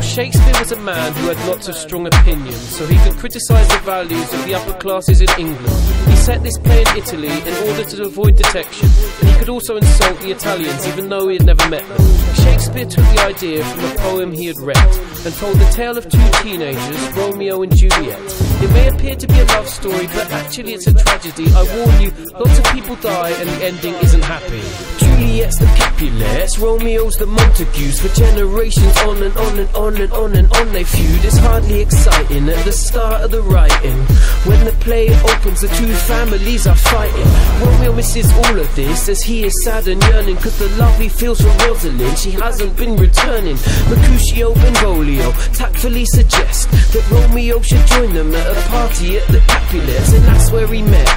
Shakespeare was a man who had lots of strong opinions, so he could criticise the values of the upper classes in England. He set this play in Italy in order to avoid detection, and he could also insult the Italians even though he had never met them. Shakespeare took the idea from a poem he had read and told the tale of two teenagers, Romeo and Juliet. It may appear to be a love story, but actually it's a tragedy. I warn you, lots of people die and the ending isn't happy. Juliet's the Capulets, Romeo's the Montagues. For generations on and on and on and on and on they feud. It's hardly exciting at the start of the writing. When the play opens, the two families are fighting. Romeo misses all of this as he is sad and yearning, cause the love he feels for Rosalind, she hasn't been returning. Mercutio and Benvolio tactfully suggest that Romeo should join them at a party at the Capulets, and that's where he met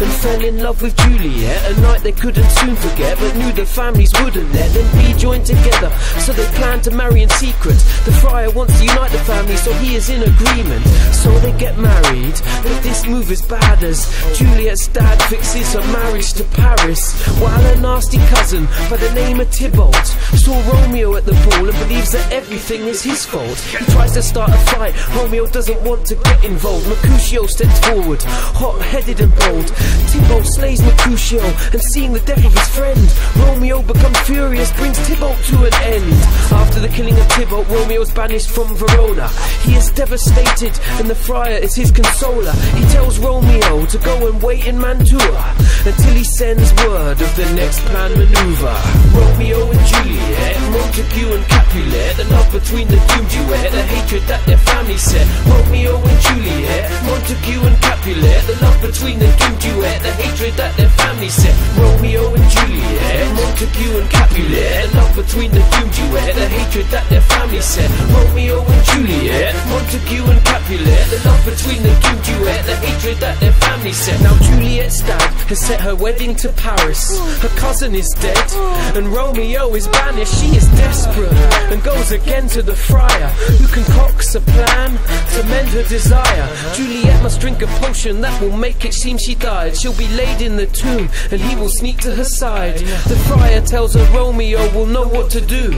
and fell in love with Juliet. A night they couldn't soon forget, but knew the families wouldn't let them be joined together, so they planned to marry in secret. The friar wants to unite the family, so he is in agreement, so they get married. But this move is bad as Juliet's dad fixes her marriage to Paris, while her nasty cousin by the name of Tybalt saw Romeo at the ball and believes that everything is his fault. He tries to start a fight, Romeo doesn't want to get involved. Mercutio steps forward, hot-headed and bold. Tybalt slays Mercutio, and seeing the death of his friend, Romeo becomes furious, brings Tybalt to an end. After the killing of Tybalt, Romeo is banished from Verona. He is devastated, and the friar is his consoler. He tells Romeo to go and wait in Mantua until he sends word of the next planned maneuver. Romeo and Juliet, Montague and Capulet, the love between the doomed duet, the hatred that their family set. Romeo and Juliet, Montague and Capulet, the love between the doomed duet, the hatred that their family set. Romeo and Juliet, Montague and Capulet, the love between the doomed duet, the hatred that their family set. Romeo and Juliet, Montague and Capulet, the love between the doomed duet, the hatred that their family set. Now Juliet's dad has set her wedding to Paris. Her cousin is dead, and Romeo is banished. She is desperate and goes again to the friar, who concocts a plan to mend her desire. Juliet must drink a potion that will make it seem she died. She'll be laid in the tomb, and he will sneak to her side. The friar tells her Romeo will know what to do.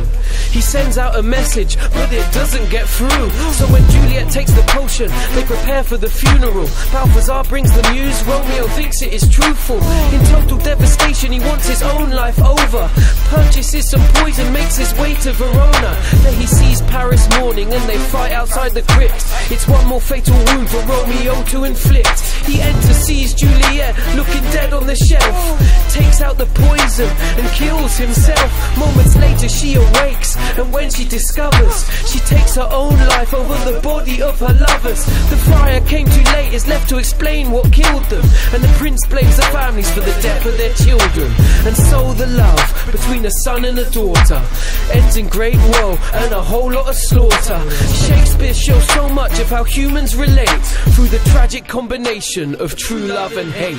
He sends out a message, but it doesn't get through. So when Juliet takes the potion, they prepare for the funeral. Balthazar brings the news, Romeo thinks it is truthful. In total devastation, he wants his own life over. Purchases some poison, makes his way to Verona. There he sees Paris mourning, and they fight outside the crypt. It's one more fatal wound for Romeo to inflict. He enters, sees Juliet looking dead on the shelf, takes out the poison and kills himself. Moments later she awakes, and when she discovers, she takes her own life over the body of her lovers. The friar came too late, is left to explain what killed them, and the prince blames the families for the death of their children. And so the love between a son and a daughter ends in great woe and a whole lot of slaughter. Shakespeare shows so much of how humans relate through the tragic combination of true love and hate.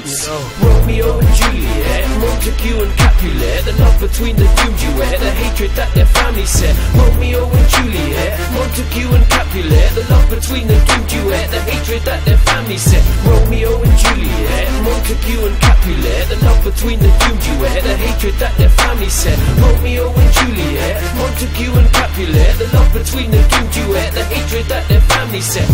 Romeo and Juliet, Montague and Capulet, the love between the doomed duet, the hatred that their family set. Romeo and Juliet, Montague and Capulet, the love between the doomed duet, the hatred that their family set. Romeo and Juliet, Montague and Capulet, the love between the doomed duet, the hatred that their family set. Romeo and Juliet, Montague and Capulet, the love between the doomed duet, the hatred that their family set.